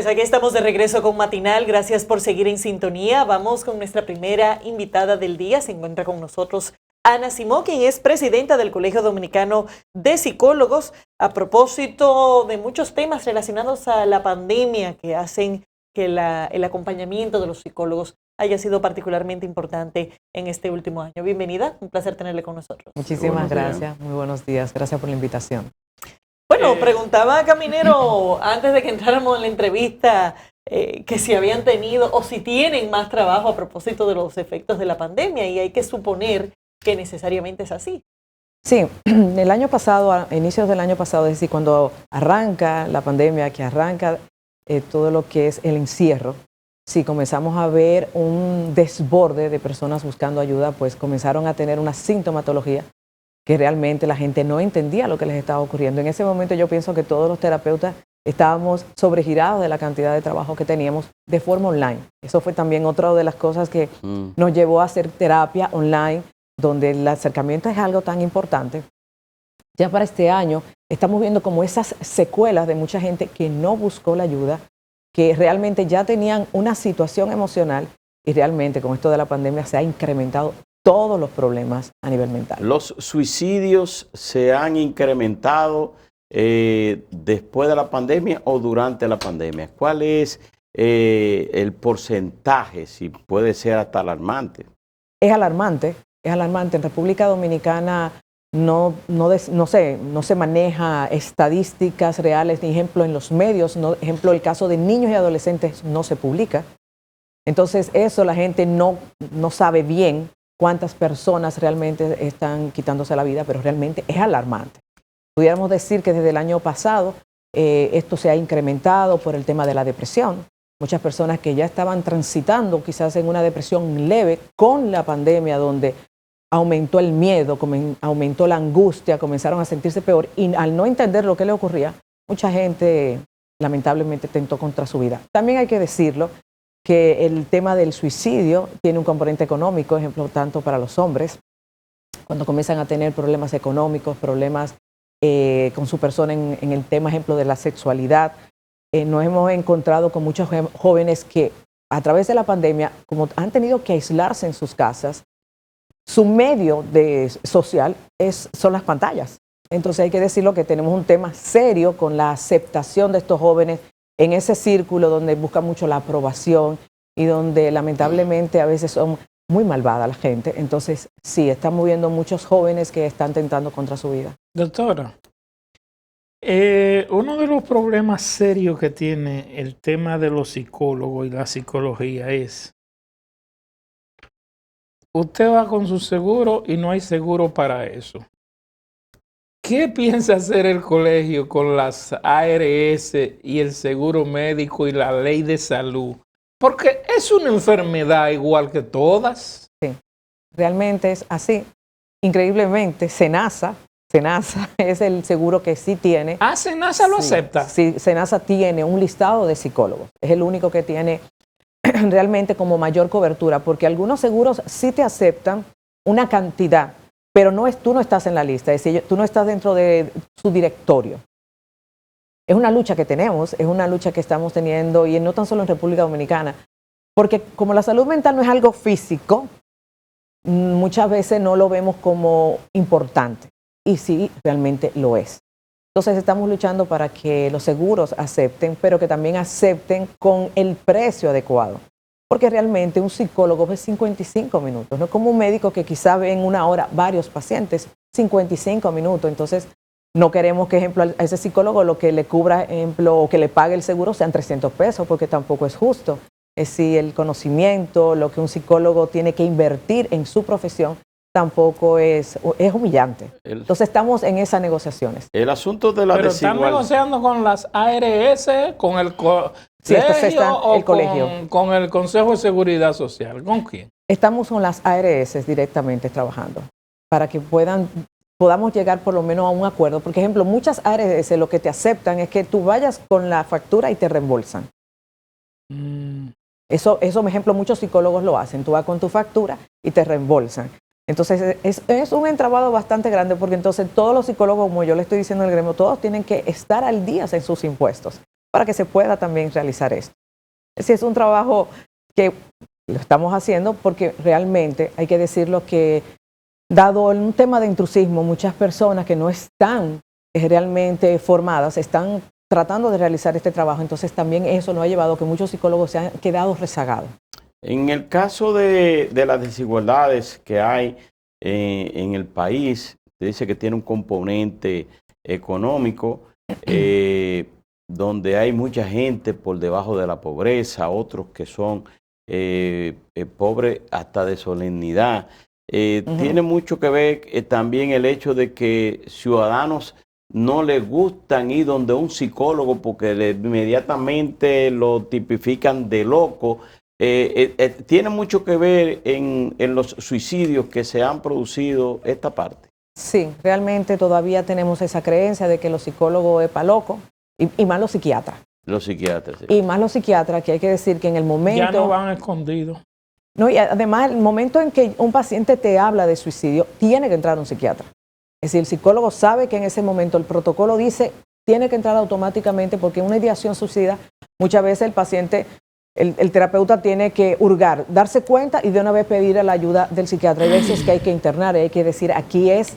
aquí estamos de regreso con Matinal. Gracias por seguir en sintonía. Vamos con nuestra primera invitada del día. Se encuentra con nosotros Ana Simó, quien es presidenta del Colegio Dominicano de Psicólogos, a propósito de muchos temas relacionados a la pandemia que hacen que el acompañamiento de los psicólogos haya sido particularmente importante en este último año. Bienvenida, un placer tenerle con nosotros. Muchísimas gracias, muy buenos días, gracias por la invitación. Bueno, preguntaba a Caminero antes de que entráramos en la entrevista que si habían tenido o si tienen más trabajo a propósito de los efectos de la pandemia, y hay que suponer que necesariamente es así. Sí, el año pasado, a inicios del año pasado, es decir, cuando arranca la pandemia, que arranca todo lo que es el encierro, sí, comenzamos a ver un desborde de personas buscando ayuda, pues comenzaron a tener una sintomatología que realmente la gente no entendía lo que les estaba ocurriendo. En ese momento yo pienso que todos los terapeutas estábamos sobregirados de la cantidad de trabajo que teníamos de forma online. Eso fue también otra de las cosas que nos llevó a hacer terapia online, donde el acercamiento es algo tan importante. Ya para este año estamos viendo como esas secuelas de mucha gente que no buscó la ayuda, que realmente ya tenían una situación emocional y realmente con esto de la pandemia se ha incrementado todos los problemas a nivel mental. Los suicidios se han incrementado después de la pandemia o durante la pandemia. ¿Cuál es el porcentaje? Si puede ser hasta alarmante. Es alarmante, es alarmante. En República Dominicana no se maneja estadísticas reales, ni ejemplo en los medios, ejemplo el caso de niños y adolescentes no se publica. Entonces eso la gente no sabe bien cuántas personas realmente están quitándose la vida, pero realmente es alarmante. Pudiéramos decir que desde el año pasado esto se ha incrementado por el tema de la depresión. Muchas personas que ya estaban transitando quizás en una depresión leve con la pandemia, donde aumentó el miedo, aumentó la angustia, comenzaron a sentirse peor y al no entender lo que le ocurría, mucha gente lamentablemente tentó contra su vida. También hay que decirlo, que el tema del suicidio tiene un componente económico, ejemplo, tanto para los hombres, cuando comienzan a tener problemas económicos, problemas con su persona en el tema, ejemplo, de la sexualidad. Nos hemos encontrado con muchos jóvenes que a través de la pandemia, como han tenido que aislarse en sus casas, su medio social son las pantallas. Entonces hay que decirlo que tenemos un tema serio con la aceptación de estos jóvenes en ese círculo donde buscan mucho la aprobación y donde lamentablemente a veces son muy malvada la gente. Entonces sí, estamos viendo muchos jóvenes que están tentando contra su vida. Doctora, uno de los problemas serios que tiene el tema de los psicólogos y la psicología es: usted va con su seguro y no hay seguro para eso. ¿Qué piensa hacer el colegio con las ARS y el seguro médico y la ley de salud? Porque es una enfermedad igual que todas. Sí, realmente es así. Increíblemente, SENASA es el seguro que sí tiene. Ah, SENASA lo acepta. Sí, SENASA tiene un listado de psicólogos. Es el único que tiene realmente como mayor cobertura, porque algunos seguros sí te aceptan una cantidad, pero tú no estás en la lista, es decir, tú no estás dentro de su directorio. Es una lucha que tenemos, es una lucha que estamos teniendo, y no tan solo en República Dominicana, porque como la salud mental no es algo físico, muchas veces no lo vemos como importante, y sí, realmente lo es. Entonces estamos luchando para que los seguros acepten, pero que también acepten con el precio adecuado. Porque realmente un psicólogo ve 55 minutos, no como un médico que quizá ve en una hora varios pacientes, 55 minutos. Entonces no queremos que, ejemplo, a ese psicólogo lo que le cubra, ejemplo, o que le pague el seguro sean 300 pesos, porque tampoco es justo. Es decir, el conocimiento, lo que un psicólogo tiene que invertir en su profesión, tampoco es humillante. Entonces estamos en esas negociaciones. El asunto de la Pero desigualdad. están negociando con las ARS, con el colegio, con el Consejo de Seguridad Social. ¿Con quién? Estamos con las ARS directamente trabajando para que podamos llegar por lo menos a un acuerdo. Por ejemplo, muchas ARS lo que te aceptan es que tú vayas con la factura y te reembolsan. Eso, por ejemplo, muchos psicólogos lo hacen. Tú vas con tu factura y te reembolsan. Entonces es un entramado bastante grande, porque entonces todos los psicólogos, como yo le estoy diciendo al gremio, todos tienen que estar al día en sus impuestos. para que se pueda también realizar esto. Es decir, es un trabajo que lo estamos haciendo porque realmente hay que decirlo que, dado un tema de intrusismo, muchas personas que no están realmente formadas están tratando de realizar este trabajo, entonces también eso nos ha llevado a que muchos psicólogos se han quedado rezagados. En el caso de las desigualdades que hay en el país, se dice que tiene un componente económico, donde hay mucha gente por debajo de la pobreza, otros que son pobres hasta de solemnidad. Tiene mucho que ver también el hecho de que ciudadanos no les gustan ir donde un psicólogo porque inmediatamente lo tipifican de loco. Tiene mucho que ver en los suicidios que se han producido esta parte. Sí, realmente todavía tenemos esa creencia de que los psicólogos es para locos y más los psiquiatras. Los psiquiatras. Sí. Y más los psiquiatras, que hay que decir que en el momento... Ya no van escondidos. No, y además, el momento en que un paciente te habla de suicidio, tiene que entrar un psiquiatra. Es decir, el psicólogo sabe que en ese momento el protocolo dice, tiene que entrar automáticamente porque en una ideación suicida, muchas veces el paciente, el terapeuta tiene que hurgar, darse cuenta y de una vez pedir la ayuda del psiquiatra. Hay veces que hay que internar, hay que decir, aquí es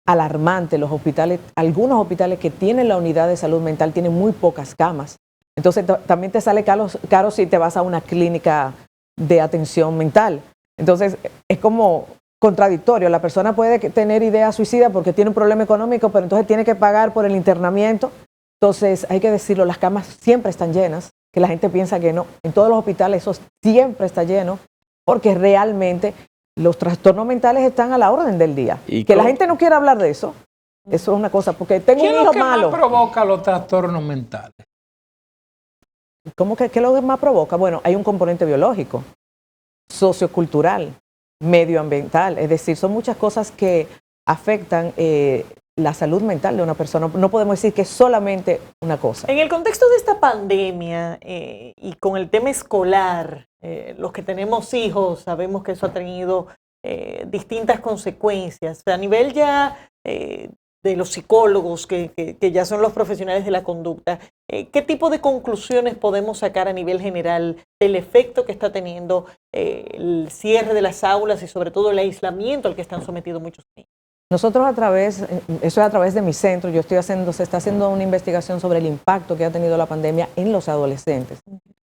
alarmante, los hospitales, algunos hospitales que tienen la unidad de salud mental tienen muy pocas camas. Entonces también te sale caro si te vas a una clínica de atención mental. Entonces es como contradictorio. La persona puede tener idea suicida porque tiene un problema económico, pero entonces tiene que pagar por el internamiento. Entonces hay que decirlo, las camas siempre están llenas, que la gente piensa que no. En todos los hospitales eso siempre está lleno, porque realmente los trastornos mentales están a la orden del día. Y que la gente no quiera hablar de eso, eso es una cosa, porque tengo un hijo malo. ¿Qué es lo que más provoca los trastornos mentales? ¿Qué es lo que más provoca? Bueno, hay un componente biológico, sociocultural, medioambiental, es decir, son muchas cosas que afectan la salud mental de una persona. No podemos decir que es solamente una cosa. En el contexto de esta pandemia y con el tema escolar, los que tenemos hijos sabemos que eso ha tenido distintas consecuencias. A nivel ya de los psicólogos, que ya son los profesionales de la conducta, ¿qué tipo de conclusiones podemos sacar a nivel general del efecto que está teniendo el cierre de las aulas y sobre todo el aislamiento al que están sometidos muchos niños? Nosotros eso es a través de mi centro, se está haciendo una investigación sobre el impacto que ha tenido la pandemia en los adolescentes,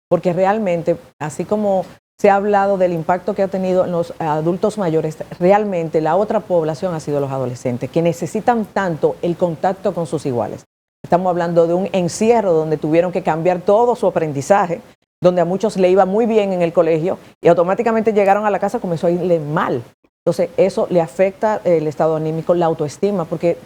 porque realmente, así como se ha hablado del impacto que ha tenido en los adultos mayores, realmente la otra población ha sido los adolescentes, que necesitan tanto el contacto con sus iguales. Estamos hablando de un encierro donde tuvieron que cambiar todo su aprendizaje, donde a muchos le iba muy bien en el colegio y automáticamente llegaron a la casa y comenzó a irle mal. Entonces eso le afecta el estado anímico, la autoestima, porque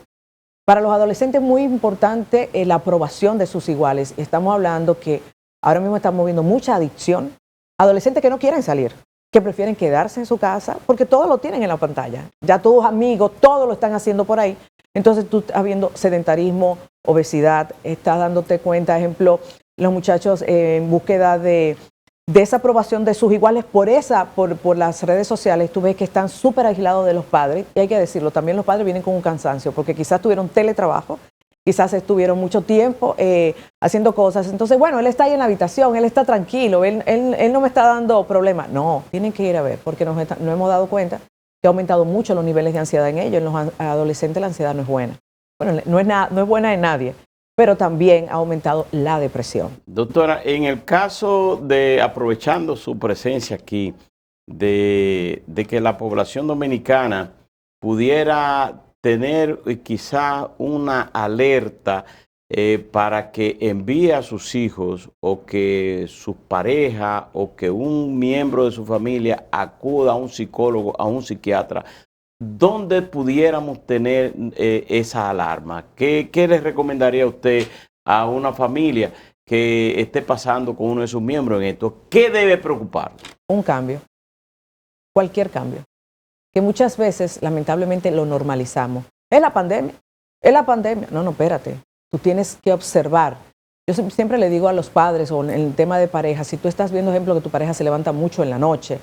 para los adolescentes es muy importante la aprobación de sus iguales. Estamos hablando que ahora mismo estamos viendo mucha adicción, adolescentes que no quieren salir, que prefieren quedarse en su casa porque todo lo tienen en la pantalla. Ya todos amigos, todo lo están haciendo por ahí. Entonces tú estás viendo sedentarismo, obesidad, estás dándote cuenta, ejemplo, los muchachos en búsqueda de desaprobación de sus iguales por las redes sociales. Tú ves que están súper aislados de los padres, y hay que decirlo, también los padres vienen con un cansancio, porque quizás tuvieron teletrabajo, quizás estuvieron mucho tiempo haciendo cosas. Entonces, bueno, él está ahí en la habitación, él está tranquilo, él no me está dando problemas. No, tienen que ir a ver, porque nos hemos dado cuenta que ha aumentado mucho los niveles de ansiedad en ellos. En los adolescentes la ansiedad no es buena. Bueno, no es buena en nadie, pero también ha aumentado la depresión. Doctora, en el caso de, aprovechando su presencia aquí, de que la población dominicana pudiera tener quizá una alerta para que envíe a sus hijos o que su pareja o que un miembro de su familia acuda a un psicólogo, a un psiquiatra, ¿dónde pudiéramos tener esa alarma? ¿Qué le recomendaría usted a una familia que esté pasando con uno de sus miembros en esto? ¿Qué debe preocuparlo? Un cambio, cualquier cambio, que muchas veces lamentablemente lo normalizamos. ¿Es la pandemia? ¿Es la pandemia? No, espérate. Tú tienes que observar. Yo siempre le digo a los padres, o en el tema de pareja, si tú estás viendo, ejemplo, que tu pareja se levanta mucho en la noche,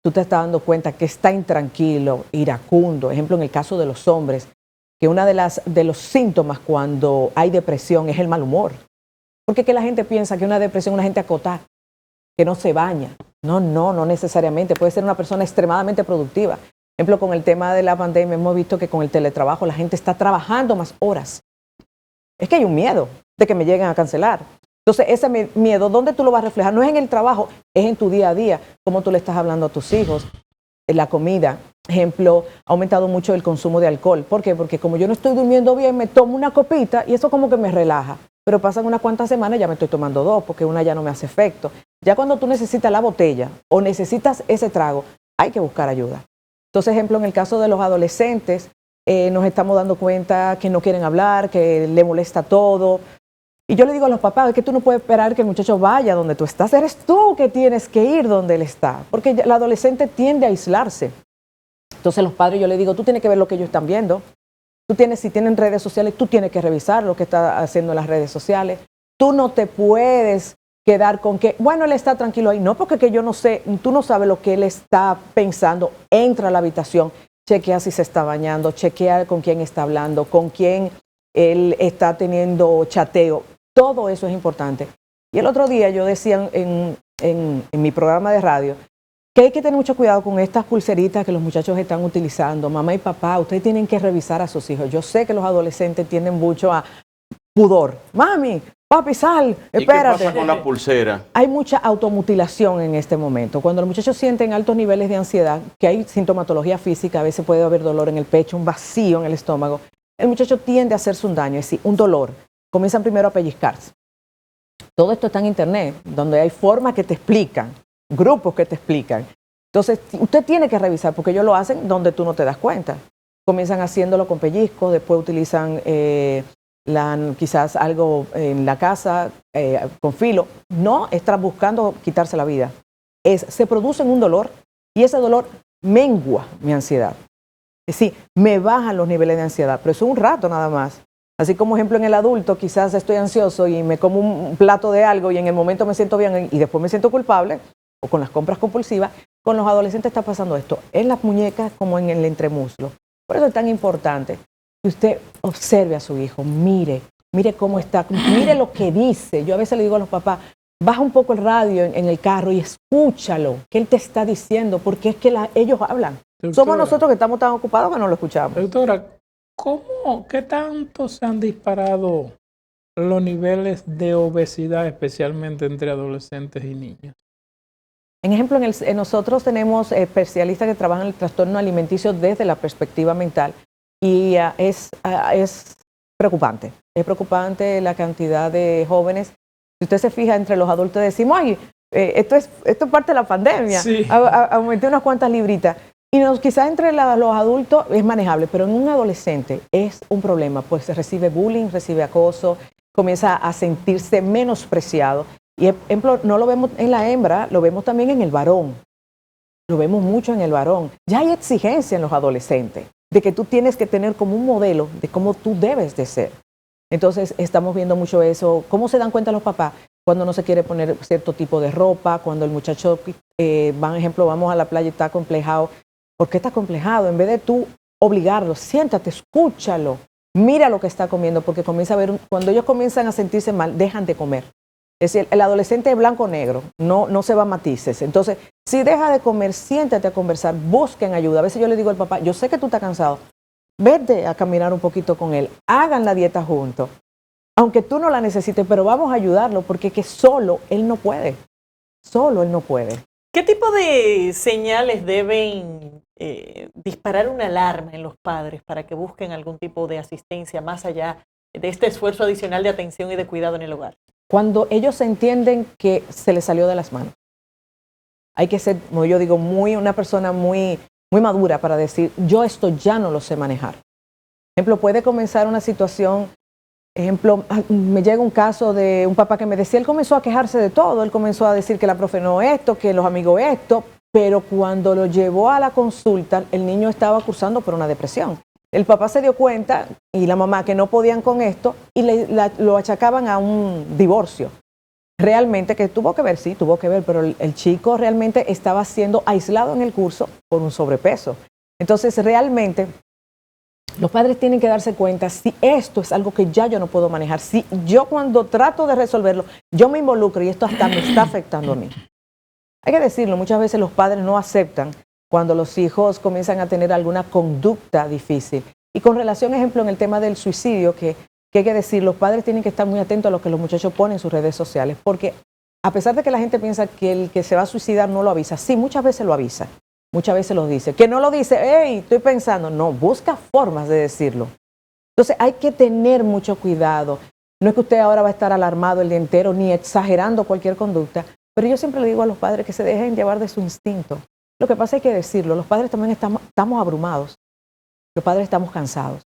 tú te estás dando cuenta que está intranquilo, iracundo. Ejemplo, en el caso de los hombres, que uno de los síntomas cuando hay depresión es el mal humor. Porque es que la gente piensa que una depresión es una gente acotada, que no se baña. No necesariamente. Puede ser una persona extremadamente productiva. Por ejemplo, con el tema de la pandemia hemos visto que con el teletrabajo la gente está trabajando más horas. Es que hay un miedo de que me lleguen a cancelar. Entonces, ese miedo, ¿dónde tú lo vas a reflejar? No es en el trabajo, es en tu día a día, cómo tú le estás hablando a tus hijos, en la comida. Ejemplo, ha aumentado mucho el consumo de alcohol. ¿Por qué? Porque como yo no estoy durmiendo bien, me tomo una copita y eso como que me relaja. Pero pasan unas cuantas semanas y ya me estoy tomando 2 porque una ya no me hace efecto. Ya cuando tú necesitas la botella o necesitas ese trago, hay que buscar ayuda. Entonces, ejemplo, en el caso de los adolescentes, nos estamos dando cuenta que no quieren hablar, que le molesta todo. Y yo le digo a los papás, es que tú no puedes esperar que el muchacho vaya donde tú estás, eres tú que tienes que ir donde él está, porque el adolescente tiende a aislarse. Entonces los padres, yo le digo, tú tienes que ver lo que ellos están viendo. Si tienen redes sociales, tú tienes que revisar lo que está haciendo en las redes sociales. Tú no te puedes quedar con que, bueno, él está tranquilo ahí. No, porque que yo no sé, tú no sabes lo que él está pensando. Entra a la habitación, chequea si se está bañando, chequea con quién está hablando, con quién él está teniendo chateo. Todo eso es importante. Y el otro día yo decía en mi programa de radio que hay que tener mucho cuidado con estas pulseritas que los muchachos están utilizando. Mamá y papá, ustedes tienen que revisar a sus hijos. Yo sé que los adolescentes tienden mucho a pudor. Mami, papi, sal, espérate. ¿Qué pasa con la pulsera? Hay mucha automutilación en este momento. Cuando los muchachos sienten altos niveles de ansiedad, que hay sintomatología física, a veces puede haber dolor en el pecho, un vacío en el estómago, el muchacho tiende a hacerse un daño, es decir, un dolor. Comienzan primero a pellizcarse. Todo esto está en internet, donde hay formas que te explican, grupos que te explican. Entonces, usted tiene que revisar, porque ellos lo hacen donde tú no te das cuenta. Comienzan haciéndolo con pellizcos, después utilizan quizás algo en la casa con filo. No están buscando quitarse la vida. Se produce un dolor y ese dolor mengua mi ansiedad. Es decir, me bajan los niveles de ansiedad, pero eso es un rato nada más. Así como ejemplo en el adulto, quizás estoy ansioso y me como un plato de algo y en el momento me siento bien y después me siento culpable, o con las compras compulsivas, con los adolescentes está pasando esto, en las muñecas como en el entremuslo. Por eso es tan importante que usted observe a su hijo, mire cómo está, mire lo que dice. Yo a veces le digo a los papás, baja un poco el radio en el carro y escúchalo, qué él te está diciendo, porque es que ellos hablan. Doctora, somos nosotros que estamos tan ocupados que no lo escuchamos. Doctora, ¿qué tanto se han disparado los niveles de obesidad, especialmente entre adolescentes y niños? En ejemplo, nosotros tenemos especialistas que trabajan el trastorno alimenticio desde la perspectiva mental y es preocupante. Es preocupante la cantidad de jóvenes. Si usted se fija, entre los adultos decimos, ay, esto es parte de la pandemia. Sí. Aumenté unas cuantas libritas. Y quizás entre los adultos es manejable, pero en un adolescente es un problema, pues recibe bullying, recibe acoso, comienza a sentirse menospreciado. Y, por ejemplo, no lo vemos en la hembra, lo vemos también en el varón. Lo vemos mucho en el varón. Ya hay exigencia en los adolescentes de que tú tienes que tener como un modelo de cómo tú debes de ser. Entonces, estamos viendo mucho eso. ¿Cómo se dan cuenta los papás? Cuando no se quiere poner cierto tipo de ropa, cuando el muchacho, por ejemplo, vamos a la playa y está complejado. ¿Por qué está complejado? En vez de tú obligarlo, siéntate, escúchalo, mira lo que está comiendo, porque comienza a ver, cuando ellos comienzan a sentirse mal, dejan de comer. Es decir, el adolescente es blanco o negro, no se va a matices. Entonces, si deja de comer, siéntate a conversar, busquen ayuda. A veces yo le digo al papá, yo sé que tú estás cansado, vete a caminar un poquito con él, hagan la dieta juntos. Aunque tú no la necesites, pero vamos a ayudarlo, porque que solo él no puede. Solo él no puede. ¿Qué tipo de señales deben disparar una alarma en los padres para que busquen algún tipo de asistencia más allá de este esfuerzo adicional de atención y de cuidado en el hogar? Cuando ellos entienden que se les salió de las manos. Hay que ser, como yo digo, una persona muy madura para decir, yo esto ya no lo sé manejar. Por ejemplo, puede comenzar una situación. Ejemplo, me llega un caso de un papá que me decía, él comenzó a quejarse de todo, él comenzó a decir que la profe no esto, que los amigos esto, pero cuando lo llevó a la consulta, el niño estaba cursando por una depresión. El papá se dio cuenta, y la mamá, que no podían con esto, y lo achacaban a un divorcio. Realmente, que tuvo que ver, sí, tuvo que ver, pero el chico realmente estaba siendo aislado en el curso por un sobrepeso. Entonces, realmente, Los padres tienen que darse cuenta si esto es algo que ya yo no puedo manejar, si yo cuando trato de resolverlo, yo me involucro y esto hasta me está afectando a mí. Hay que decirlo, muchas veces los padres no aceptan cuando los hijos comienzan a tener alguna conducta difícil. Y con relación, ejemplo, en el tema del suicidio, que hay que decir, los padres tienen que estar muy atentos a lo que los muchachos ponen en sus redes sociales, porque a pesar de que la gente piensa que el que se va a suicidar no lo avisa, sí, muchas veces lo avisa. Muchas veces lo dice. Que no lo dice, hey, estoy pensando. No, busca formas de decirlo. Entonces hay que tener mucho cuidado. No es que usted ahora va a estar alarmado el día entero ni exagerando cualquier conducta, pero yo siempre le digo a los padres que se dejen llevar de su instinto. Lo que pasa es que decirlo, los padres también estamos abrumados. Los padres estamos cansados.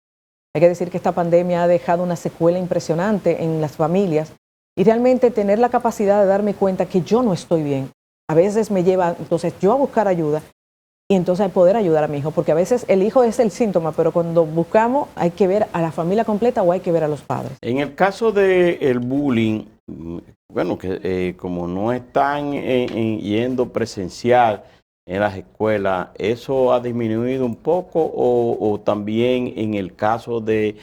Hay que decir que esta pandemia ha dejado una secuela impresionante en las familias y realmente tener la capacidad de darme cuenta que yo no estoy bien. A veces me lleva entonces yo a buscar ayuda. Y entonces poder ayudar a mi hijo, porque a veces el hijo es el síntoma, pero cuando buscamos hay que ver a la familia completa o hay que ver a los padres. En el caso del bullying, bueno, que como no están yendo presencial en las escuelas, ¿eso ha disminuido un poco o también en el caso de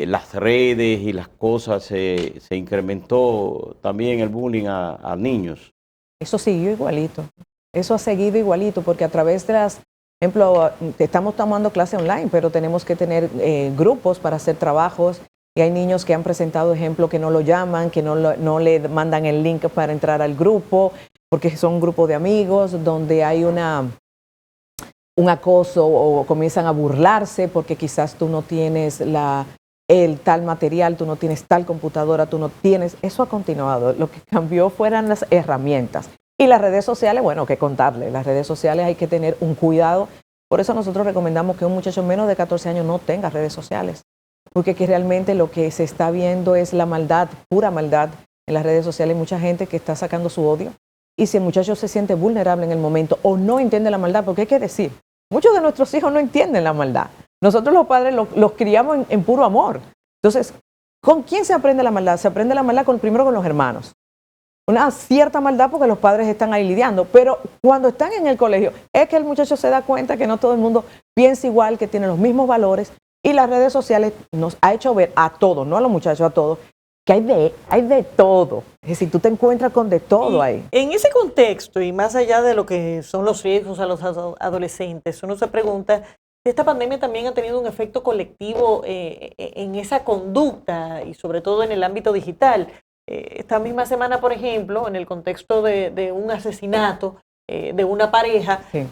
las redes y las cosas se incrementó también el bullying a niños? Eso siguió igualito. Eso ha seguido igualito porque a través de las, ejemplo, estamos tomando clase online, pero tenemos que tener grupos para hacer trabajos y hay niños que han presentado, ejemplo, que no lo llaman, que no le mandan el link para entrar al grupo, porque son un grupo de amigos donde hay un acoso o comienzan a burlarse porque quizás tú no tienes el tal material, tú no tienes tal computadora, tú no tienes, eso ha continuado. Lo que cambió fueron las herramientas. Y las redes sociales, bueno, que contarle, las redes sociales hay que tener un cuidado. Por eso nosotros recomendamos que un muchacho menos de 14 años no tenga redes sociales, porque que realmente lo que se está viendo es la maldad, pura maldad en las redes sociales. Hay mucha gente que está sacando su odio y si el muchacho se siente vulnerable en el momento o no entiende la maldad, porque hay que decir, muchos de nuestros hijos no entienden la maldad. Nosotros los padres los criamos en puro amor. Entonces, ¿con quién se aprende la maldad? Se aprende la maldad primero con los hermanos. Una cierta maldad porque los padres están ahí lidiando, pero cuando están en el colegio es que el muchacho se da cuenta que no todo el mundo piensa igual, que tiene los mismos valores y las redes sociales nos ha hecho ver a todos, no a los muchachos, a todos, que hay de todo. Es decir, tú te encuentras con de todo ahí. En ese contexto y más allá de lo que son los riesgos a los adolescentes, uno se pregunta si esta pandemia también ha tenido un efecto colectivo en esa conducta y sobre todo en el ámbito digital. Esta misma semana, por ejemplo, en el contexto de un asesinato de una pareja, sí.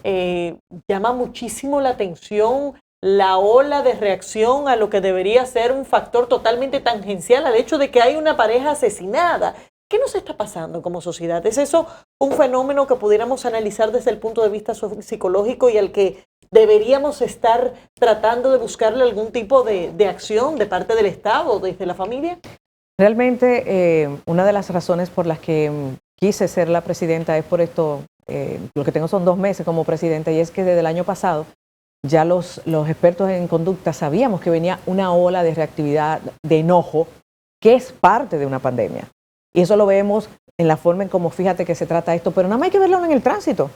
Llama muchísimo la atención la ola de reacción a lo que debería ser un factor totalmente tangencial al hecho de que hay una pareja asesinada. ¿Qué nos está pasando como sociedad? ¿Es eso un fenómeno que pudiéramos analizar desde el punto de vista psicológico y al que deberíamos estar tratando de buscarle algún tipo de acción de parte del Estado, desde la familia? Realmente, una de las razones por las que quise ser la presidenta es por esto, lo que tengo son 2 meses como presidenta, y es que desde el año pasado ya los expertos en conducta sabíamos que venía una ola de reactividad, de enojo, que es parte de una pandemia. Y eso lo vemos en la forma en cómo, fíjate que se trata esto, pero nada más hay que verlo en el tránsito.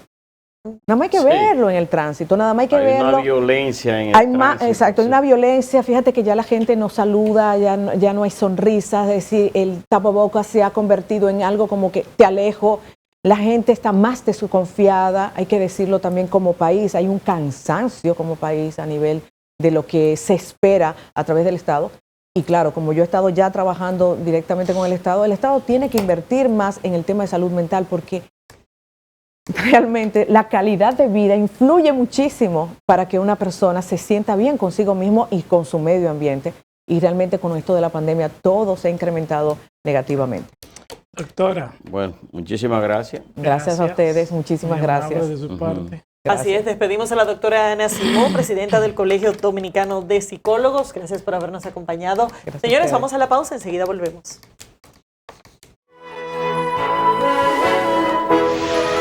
Nada más hay que verlo en el tránsito, nada más hay que verlo. Hay una violencia en el tránsito. Exacto, hay una violencia. Fíjate que ya la gente no saluda, ya no hay sonrisas, es decir, el tapabocas se ha convertido en algo como que te alejo. La gente está más desconfiada, hay que decirlo también como país. Hay un cansancio como país a nivel de lo que se espera a través del Estado. Y claro, como yo he estado ya trabajando directamente con el Estado tiene que invertir más en el tema de salud mental porque realmente la calidad de vida influye muchísimo para que una persona se sienta bien consigo mismo y con su medio ambiente. Y realmente con esto de la pandemia todo se ha incrementado negativamente. Doctora. Bueno, muchísimas gracias. Gracias a ustedes, muchísimas gracias. De su parte. Gracias. Así es, despedimos a la doctora Ana Simó, presidenta del Colegio Dominicano de Psicólogos. Gracias por habernos acompañado. Señores, vamos a la pausa, enseguida volvemos.